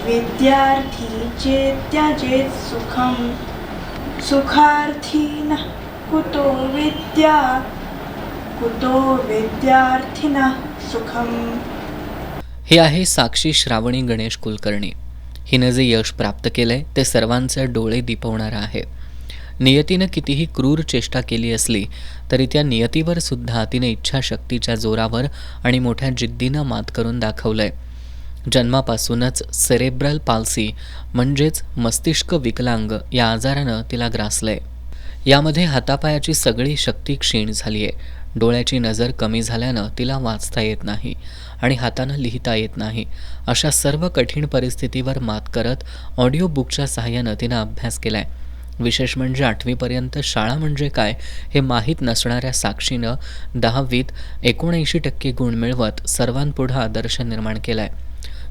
विद्यार्थी चेत्यजेत् सुखं सुखार्थी न कुतो विद्यार्थिनः सुखम. हे आहे साक्षी श्रावणी गणेश कुलकर्णी. हिनं जे यश प्राप्त केलंय ते सर्वांचे डोळे दिपवणारं आहे. नियतीनं कितीही क्रूर चेष्टा केली असली तरी त्या नियतीवर सुद्धा तिने इच्छाशक्तीच्या जोरावर आणि मोठ्या जिद्दीनं मात करून दाखवलंय. जन्मापासूनच सेरेब्रल पाल्सी म्हणजेच मस्तिष्क विकलांग या आजारानं तिला ग्रासलंय. यामध्ये हातापायाची सगळी शक्ती क्षीण झाली आहे. डोळ्याची नजर कमी झाल्यानं तिला वाचता येत नाही आणि हातानं लिहिता येत नाही. अशा सर्व कठीण परिस्थितीवर मात करत ऑडिओ बुकच्या सहाय्यानं तिनं अभ्यास केलाय. विशेष म्हणजे 8वीपर्यंत शाळा म्हणजे काय हे माहीत नसणाऱ्या साक्षीनं 10वीत 79% गुण मिळवत सर्वांपुढं आदर्श निर्माण केलाय.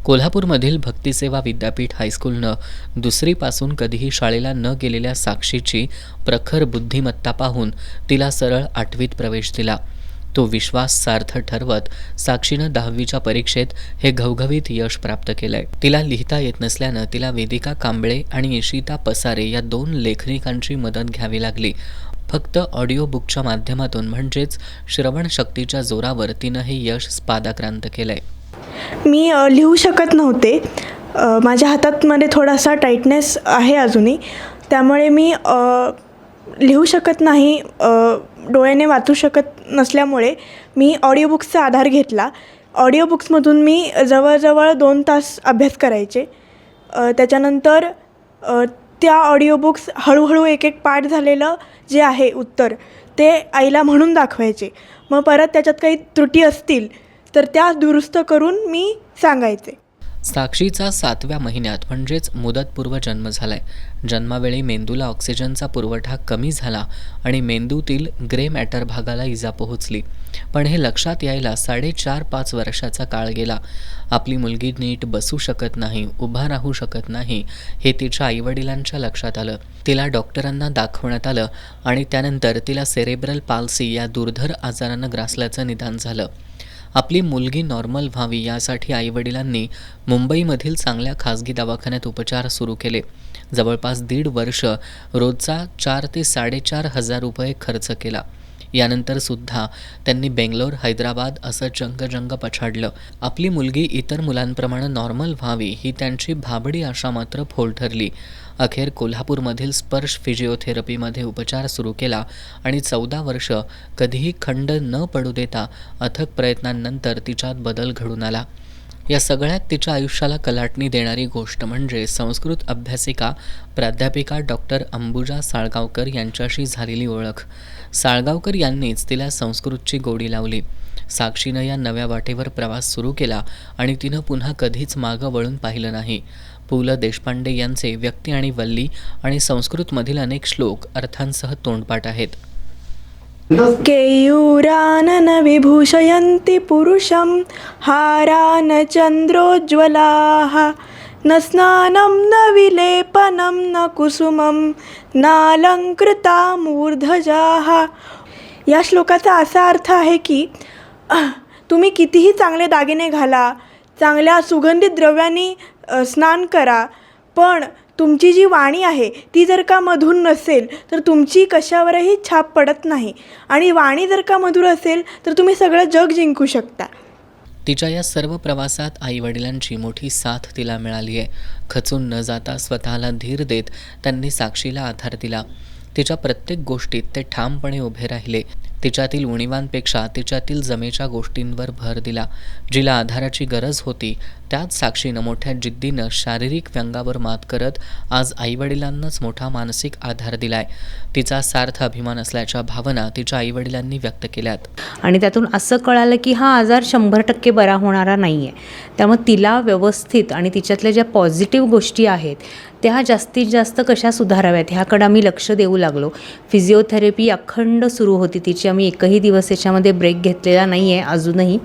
कोल्हापूरमधील भक्तिसेवा विद्यापीठ हायस्कूलनं 2रीपासून कधीही शाळेला न गेलेल्या साक्षीची प्रखर बुद्धिमत्ता पाहून तिला सरळ 8वीत प्रवेश दिला. तो विश्वास सार्थ ठरवत साक्षीनं 10वीच्या परीक्षेत हे घवघवीत यश प्राप्त केलंय. तिला लिहिता येत नसल्यानं तिला वेदिका कांबळे आणि इशिता पसारे या 2 लेखनिकांची मदत घ्यावी लागली. फक्त ऑडिओ बुकच्या माध्यमातून म्हणजेच श्रवणशक्तीच्या जोरावर तिनं हे यश पादाक्रांत केलंय. मी लिहू शकत नव्हते. माझ्या हातामध्ये थोडासा टाईटनेस आहे अजूनही, त्यामुळे मी लिहू शकत नाही. डोळ्याने वाचू शकत नसल्यामुळे मी ऑडिओ बुक्सचा आधार घेतला. ऑडिओ बुक्समधून मी जवळजवळ 2 तास अभ्यास करायचे. त्याच्यानंतर त्या ऑडिओ बुक्स हळूहळू एक एक पाठ झालेलं जे आहे उत्तर ते आईला म्हणून दाखवायचे. मग परत त्याच्यात काही त्रुटी असतील तर त्या दुरुस्त करून मी सांगायचे. साक्षीचा 7व्या महिन्यात म्हणजेच मुदतपूर्व जन्म झालाय. जन्मावेळी मेंदूला ऑक्सिजनचा पुरवठा कमी झाला आणि मेंदूतील ग्रे मॅटर भागाला इजा पोहोचली. पण हे लक्षात यायला 4.5 वर्षाचा काळ गेला. आपली मुलगी नीट बसू शकत नाही, उभा राहू शकत नाही हे तिच्या आईवडिलांच्या लक्षात आलं. तिला डॉक्टरांना दाखवण्यात आलं आणि त्यानंतर तिला सेरेब्रल पाल्सी या दुर्धर आजारानं ग्रासल्याचं निदान झालं. आपली मुलगी नॉर्मल व्हावी यासाठी आईवडिलांनी मुंबईमधील चांगल्या खाजगी दवाखान्यात उपचार सुरू केले. जवळपास 1.5 वर्ष रोजचा 4 ते 4.5 हजार रुपये खर्च केला. यानंतर सुद्धा त्यांनी बेंगलोर, हैदराबाद असं जंग पछाडलं. आपली मुलगी इतर मुलांप्रमाणे नॉर्मल व्हावी ही त्यांची भाबडी आशा मात्र फोल ठरली. अखेर कोल्हापूरमधील स्पर्श फिजिओथेरपीमध्ये उपचार सुरू केला आणि 14 वर्ष कधीही खंड न पडू देता अथक प्रयत्नांनंतर तिच्यात बदल घडून आला. या सगळ्यात तिच्या आयुष्याला कलाटणी देणारी गोष्ट म्हणजे संस्कृत अभ्यासिका प्राध्यापिका डॉक्टर अंबुजा साळगावकर यांच्याशी झालेली ओळख. साळगावकर यांनीच तिला संस्कृतची गोडी लावली. साक्षीनं या नव्या वाटेवर प्रवास सुरू केला आणि तिनं पुन्हा कधीच मागं वळून पाहिलं नाही. पु ल देशपांडे यांचे व्यक्ती आणि वल्ली आणि संस्कृतमधील अनेक श्लोक अर्थांसह तोंडपाठ आहेत. केयूरानन विभूषयन्ति पुरुषं हारान चंद्रोज्ज्वलाः न स्नानं न विलेपनं न कुसुमं नालंकृता मूर्धजाः. या श्लोकाचा असा अर्थ आहे की तुम्ही कितीही चांगले दागिने घाला, चांगल्या सुगंधित द्रव्यांनी स्नान करा, पण तुमची जी वाणी आहे ती जर का मधुर नसेल तर तुमची कशावरही छाप पडत नाही. आणि वाणी जर का मधुर असेल तर तुम्ही सगळं जग जिंकू शकता. तिच्या या सर्व प्रवासात आईवडिलांची मोठी साथ तिला मिळाली आहे. खचून न जाता स्वतःला धीर देत त्यांनी साक्षीला आधार दिला. तिच्या प्रत्येक गोष्टीत ते ठामपणे उभे राहिले. तिच्यातील उणीवांपेक्षा तिच्यातील जमेच्या गोष्टींवर भर दिला. जिला आधाराची गरज होती त्यात साक्षीनं मोठ्या जिद्दीनं शारीरिक व्यंगावर मात करत आज आईवडिलांनाच मोठा मानसिक आधार दिलाय. तिचा सार्थ अभिमान असल्याच्या भावना तिच्या आईवडिलांनी व्यक्त केल्यात. आणि त्यातून असं कळालं की हा आजार 100% बरा होणारा नाही आहे. त्यामुळे तिला व्यवस्थित आणि तिच्यातल्या ज्या पॉझिटिव्ह गोष्टी आहेत त्या जास्तीत जास्त कशा सुधाराव्यात ह्याकडे आम्ही लक्ष देऊ लागलो. फिजिओथेरपी अखंड सुरू होती तिची. आम्ही एकही दिवस याच्यामध्ये ब्रेक घेतलेला नाही आहे अजूनही.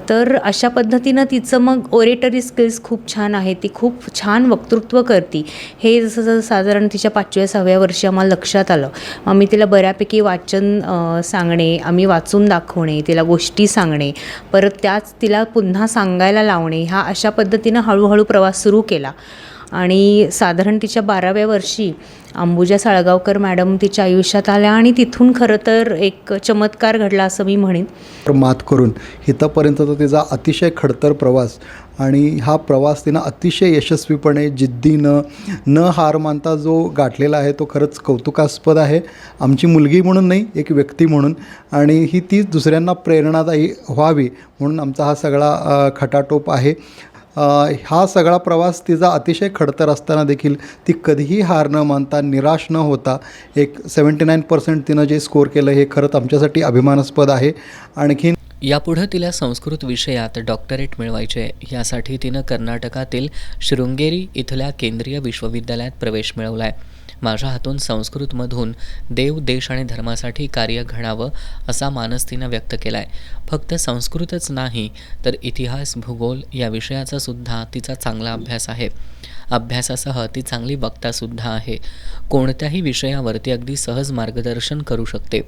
तर अशा पद्धतीनं तिचं मग ओरेटरी स्किल्स खूप छान आहे, ती खूप छान वक्तृत्व करते. हे जसं साधारण तिच्या 5व्या-6व्या वर्षी आम्हाला लक्षात आलं. मग मी तिला बऱ्यापैकी वाचन सांगणे, आम्ही वाचून दाखवणे, तिला गोष्टी सांगणे, परत त्याच तिला पुन्हा सांगायला लावणे, ह्या अशा पद्धतीनं हळूहळू प्रवास सुरू केला. आणि साधारण तिच्या 12व्या वर्षी अंबुजा साळगावकर मॅडम तिच्या आयुष्यात आल्या आणि तिथून खरं तर एक चमत्कार घडला असं मी म्हणेन. मात करून इथंपर्यंतचा तिचा अतिशय खडतर प्रवास आणि हा प्रवास तिनं अतिशय यशस्वीपणे जिद्दीनं न हार मानता जो गाठलेला आहे तो खरंच कौतुकास्पद आहे. आमची मुलगी म्हणून नाही, एक व्यक्ती म्हणून, आणि ही ती दुसऱ्यांना प्रेरणादायी व्हावी म्हणून आमचा हा सगळा खटाटोप आहे. हा सगळा प्रवास तिचा अतिशय खडतर असताना देखील ती कधीही हार न मानता, निराश न होता एक 79% तिनं जे स्कोर केलं हे खरंच आमच्यासाठी अभिमानास्पद आहे. आणखीन यापुढं तिला संस्कृत विषयात डॉक्टरेट मिळवायचे, यासाठी तिनं कर्नाटकातील शृंगेरी इथल्या केंद्रीय विश्वविद्यालयात प्रवेश मिळवला आहे. माझ्या हातून संस्कृतमधून देव, देश आणि धर्मासाठी कार्य घडावं असा मानस तिनं व्यक्त केला आहे. फक्त संस्कृतच नाही तर इतिहास, भूगोल या विषयाचा सुद्धा तिचा चांगला अभ्यास आहे. अभ्यासासह ती चांगली वक्तासुद्धा आहे. कोणत्याही विषयावर ती अगदी सहज मार्गदर्शन करू शकते.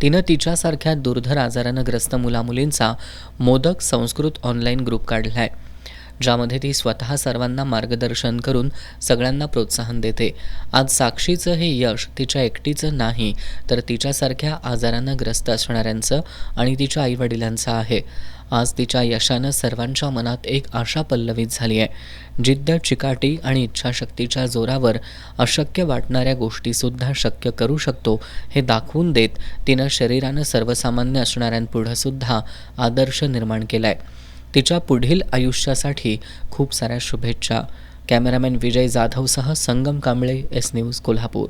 तिनं तिच्यासारख्या दुर्धर आजारानं ग्रस्त मुलामुलींचा मोदक संस्कृत ऑनलाईन ग्रुप काढला आहे, ज्यामध्ये ती स्वतः सर्वांना मार्गदर्शन करून सगळ्यांना प्रोत्साहन देते. आज साक्षीचं हे यश तिच्या एकटीचं नाही तर तिच्यासारख्या आजारानं ग्रस्त असणाऱ्यांचं आणि तिच्या आईवडिलांचं आहे. आज तिच्या यशानं सर्वांच्या मनात एक आशा पल्लवित झाली आहे. जिद्द, चिकाटी आणि इच्छाशक्तीच्या जोरावर अशक्य वाटणाऱ्या गोष्टीसुद्धा शक्य करू शकतो हे दाखवून देत तिनं शरीरानं सर्वसामान्य असणाऱ्यांपुढंसुद्धा आदर्श निर्माण केला आहे. तिच्या पुढील आयुष्यासाठी खूप साऱ्या शुभेच्छा. कॅमेरामॅन विजय जाधवसह संगम कांबळे, एस न्यूज, कोल्हापूर.